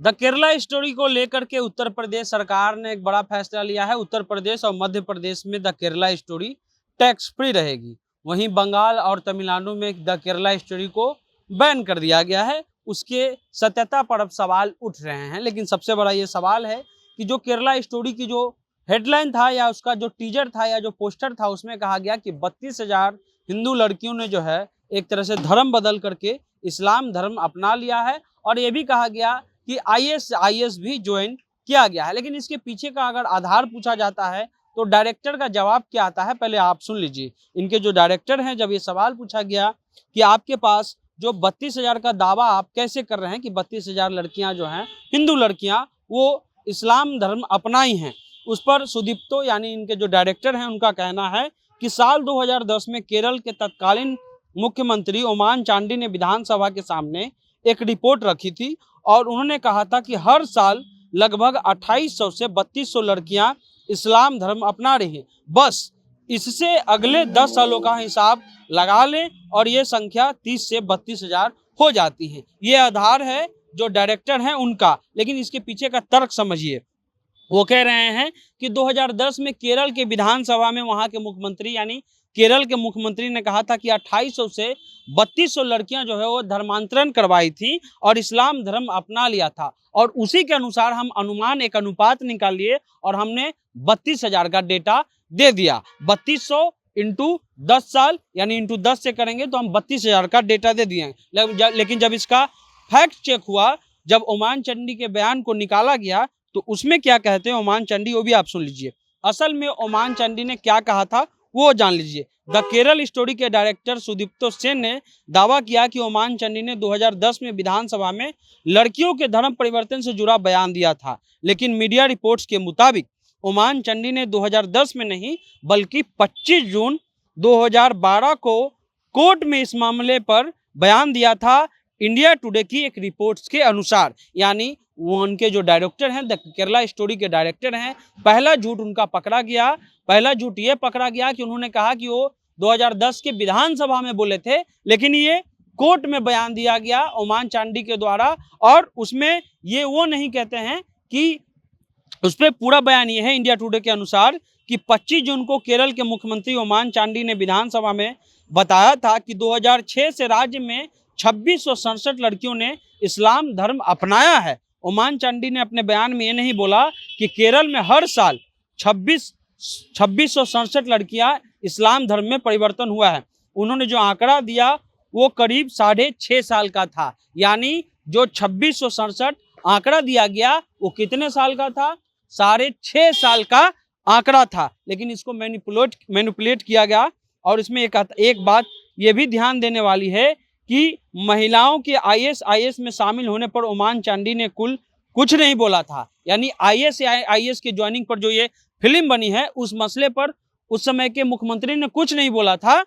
The Kerala story को लेकर के उत्तर प्रदेश सरकार ने एक बड़ा फैसला लिया है। उत्तर प्रदेश और मध्य प्रदेश में the Kerala story tax free रहेगी। वहीं बंगाल और तमिलनाडु में द केरला स्टोरी को बैन कर दिया गया है। उसके सत्यता पर अब सवाल उठ रहे हैं, लेकिन सबसे बड़ा ये सवाल है कि जो केरला स्टोरी की जो हेडलाइन था या उसका जो टीजर था या जो पोस्टर था, उसमें कहा गया कि 32,000 हिंदू लड़कियों ने जो है एक तरह से धर्म बदल करके इस्लाम धर्म अपना लिया है। और ये भी कहा गया कि आईएस भी ज्वाइन किया गया है। लेकिन इसके पीछे का अगर आधार पूछा जाता है तो डायरेक्टर का जवाब क्या आता है, पहले आप सुन लीजिए। इनके जो डायरेक्टर हैं, जब ये सवाल पूछा गया कि आपके पास जो 32,000 का दावा आप कैसे कर रहे हैं कि 32,000 लड़कियां जो हैं हिंदू लड़कियां वो इस्लाम धर्म अपनाई हैं, उस पर सुदीप्तो यानी इनके जो डायरेक्टर हैं उनका कहना है कि साल 2010 में केरल के तत्कालीन मुख्यमंत्री ओमान चांडी ने विधानसभा के सामने एक रिपोर्ट रखी थी और उन्होंने कहा था कि हर साल लगभग 2800 से 3200 लड़कियां इस्लाम धर्म अपना रही हैं। बस इससे अगले 10 सालों का हिसाब लगा लें और ये संख्या 30 से 32,000 हो जाती है। ये आधार है जो डायरेक्टर हैं उनका। लेकिन इसके पीछे का तर्क समझिए। वो कह रहे हैं कि 2010 में केरल के विधानसभा में वहां के मुख्यमंत्री यानी केरल के मुख्यमंत्री ने कहा था कि 2800 से 3200 लड़कियां जो है वो धर्मांतरण करवाई थी और इस्लाम धर्म अपना लिया था। और उसी के अनुसार हम अनुमान एक अनुपात निकाल लिए और हमने 32,000 का डेटा दे दिया। 3200 इंटू 10 साल यानी इंटू 10 से करेंगे तो हम 32,000 का डेटा दे दिए। लेकिन जब इसका फैक्ट चेक हुआ, जब ओमान चांडी के बयान को निकाला गया तो उसमें क्या कहते हैं ओमान चांडी, वो भी आप सुन लीजिए। असल में ओमान चांडी ने क्या कहा था वो जान लीजिए। द केरल स्टोरी के डायरेक्टर सुदीप्तो सेन ने दावा किया कि ओमान चांडी ने 2010 में विधानसभा में लड़कियों के धर्म परिवर्तन से जुड़ा बयान दिया था। लेकिन मीडिया रिपोर्ट्स के मुताबिक ओमान चांडी ने 2010 में नहीं बल्कि 25 जून 2012 को कोर्ट में इस मामले पर बयान दिया था। इंडिया टुडे की एक रिपोर्ट्स के अनुसार, यानी वो उनके जो डायरेक्टर हैं, द केरला स्टोरी के डायरेक्टर हैं, पहला झूठ उनका पकड़ा गया। पहला झूठ ये पकड़ा गया कि उन्होंने कहा कि वो 2010 के विधानसभा में बोले थे, लेकिन ये कोर्ट में बयान दिया गया ओमान चांडी के द्वारा। और उसमें ये वो नहीं कहते हैं कि उस पर पूरा बयान ये है इंडिया टुडे के अनुसार कि 25 जून को केरल के मुख्यमंत्री ओमान चांडी ने विधानसभा में बताया था कि 2006 से राज्य में 2667 लड़कियों ने इस्लाम धर्म अपनाया है। ओमान चांडी ने अपने बयान में ये नहीं बोला कि केरल में हर साल 2667 लड़कियां इस्लाम धर्म में परिवर्तन हुआ है। उन्होंने जो आंकड़ा दिया वो करीब 6.5 साल का था। यानी जो 2667 आंकड़ा दिया गया वो कितने साल का था? 6.5 साल का आंकड़ा था। लेकिन इसको मैनिपुलेट किया गया। और इसमें एक बात ये भी ध्यान देने वाली है कि महिलाओं के आईएस में शामिल होने पर ओमान चांडी ने कुछ नहीं बोला था। यानी आईएस के ज्वाइनिंग पर जो ये फिल्म बनी है उस मसले पर उस समय के मुख्यमंत्री ने कुछ नहीं बोला था।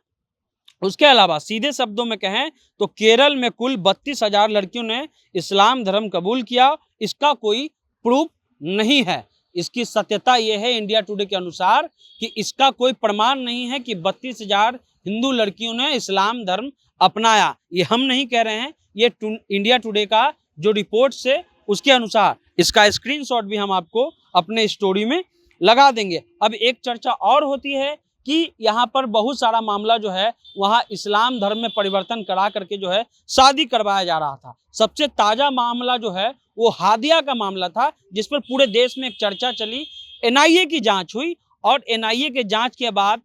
उसके अलावा सीधे शब्दों में कहें तो केरल में कुल 32,000 लड़कियों ने इस्लाम धर्म कबूल किया। इसका कोई प्रूफ नहीं है। इसकी सत्यता यह है इंडिया टुडे के अनुसार कि इसका कोई प्रमाण नहीं है कि 32,000 हिंदू लड़कियों ने इस्लाम धर्म अपनाया। ये हम नहीं कह रहे हैं, ये इंडिया टुडे का जो रिपोर्ट से उसके अनुसार। इसका स्क्रीनशॉट भी हम आपको अपने स्टोरी में लगा देंगे। अब एक चर्चा और होती है कि यहाँ पर बहुत सारा मामला जो है वहाँ इस्लाम धर्म में परिवर्तन करा करके जो है शादी करवाया जा रहा था। सबसे ताज़ा मामला जो है वो हादिया का मामला था, जिस पर पूरे देश में एक चर्चा चली। एनआईए की जांच हुई और एनआईए के जांच के बाद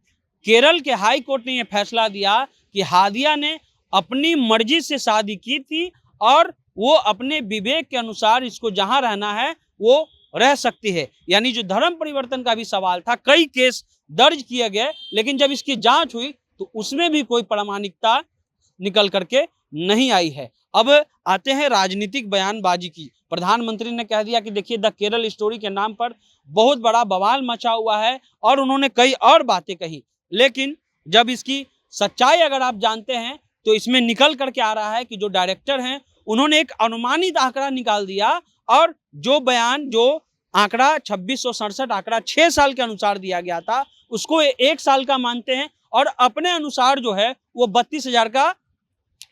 केरल के हाई कोर्ट ने यह फैसला दिया कि हादिया ने अपनी मर्जी से शादी की थी और वो अपने विवेक के अनुसार इसको जहां रहना है वो रह सकती है। यानी जो धर्म परिवर्तन का भी सवाल था, कई केस दर्ज किए गए, लेकिन जब इसकी जांच हुई तो उसमें भी कोई प्रामाणिकता निकल करके नहीं आई है। अब आते हैं राजनीतिक बयानबाजी की। प्रधानमंत्री ने कह दिया कि देखिए द केरल स्टोरी के नाम पर बहुत बड़ा बवाल मचा हुआ है और उन्होंने कई और बातें कही। लेकिन जब इसकी सच्चाई अगर आप जानते हैं तो इसमें निकल करके आ रहा है कि जो डायरेक्टर हैं उन्होंने एक अनुमानित आंकड़ा निकाल दिया और जो बयान जो आंकड़ा 2667 आंकड़ा 6 साल के अनुसार दिया गया था उसको 1 साल का मानते हैं और अपने अनुसार जो है वो 32,000 का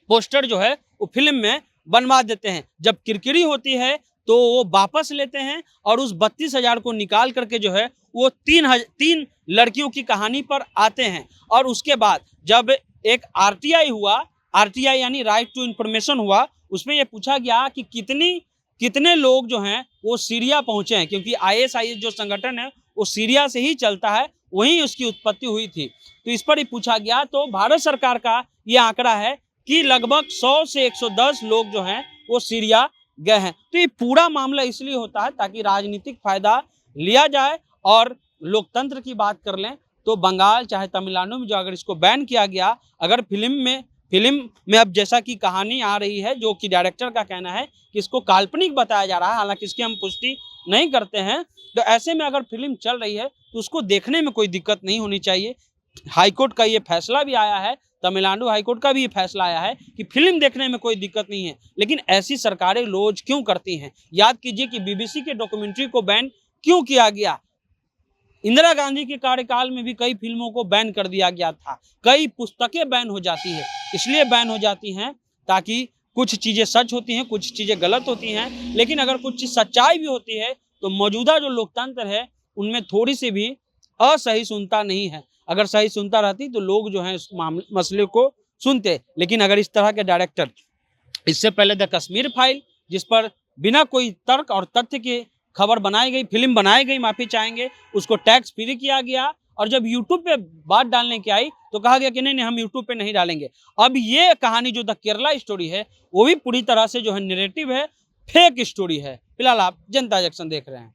पोस्टर जो है वो फिल्म में बनवा देते हैं। जब किरकिरी होती है तो वो वापस लेते हैं और उस 32,000 को निकाल करके जो है वो 3 लड़कियों की कहानी पर आते हैं। और उसके बाद जब एक आरटीआई हुआ, आरटीआई यानी राइट टू इंफॉर्मेशन हुआ, उसमें ये पूछा गया कि कितने लोग जो हैं वो सीरिया पहुंचे हैं, क्योंकि आईएसआईएस जो संगठन है वो सीरिया से ही चलता है, वहीं उसकी उत्पत्ति हुई थी। तो इस पर ही पूछा गया, तो भारत सरकार का ये आंकड़ा है कि लगभग 100 से 110 लोग जो हैं वो सीरिया गए हैं। तो ये पूरा मामला इसलिए होता है ताकि राजनीतिक फायदा लिया जाए। और लोकतंत्र की बात कर लें तो बंगाल चाहे तमिलनाडु में जो अगर इसको बैन किया गया, अगर फिल्म में अब जैसा कि कहानी आ रही है, जो कि डायरेक्टर का कहना है कि इसको काल्पनिक बताया जा रहा है, हालांकि इसकी हम पुष्टि नहीं करते हैं, तो ऐसे में अगर फिल्म चल रही है तो उसको देखने में कोई दिक्कत नहीं होनी चाहिए। हाईकोर्ट का ये फैसला भी आया है, तमिलनाडु हाईकोर्ट का भी ये फैसला आया है कि फिल्म देखने में कोई दिक्कत नहीं है। लेकिन ऐसी सरकारें रोज क्यों करती हैं? याद कीजिए कि बीबीसी के डॉक्यूमेंट्री को बैन क्यों किया गया। इंदिरा गांधी के कार्यकाल में भी कई फिल्मों को बैन कर दिया गया था, कई पुस्तकें बैन हो जाती है। इसलिए बैन हो जाती हैं ताकि कुछ चीज़ें सच होती हैं, कुछ चीज़ें गलत होती हैं, लेकिन अगर कुछ चीज़ सच्चाई भी होती है तो मौजूदा जो लोकतंत्र है उनमें थोड़ी सी भी असहिष्णुता नहीं है। अगर सहिष्णुता रहती तो लोग जो हैं इस मसले को सुनते। लेकिन अगर इस तरह के डायरेक्टर, इससे पहले द कश्मीर फाइल, जिस पर बिना कोई तर्क और तथ्य के खबर बनाई गई, फिल्म बनाई गई, माफी चाहेंगे, उसको टैक्स फ्री किया गया। और जब यूट्यूब पे बात डालने की आई तो कहा गया कि नहीं हम यूट्यूब पे नहीं डालेंगे। अब ये कहानी जो द केरला स्टोरी है वो भी पूरी तरह से जो है नैरेटिव है, फेक स्टोरी है। फिलहाल आप जनता जंक्शन देख रहे हैं।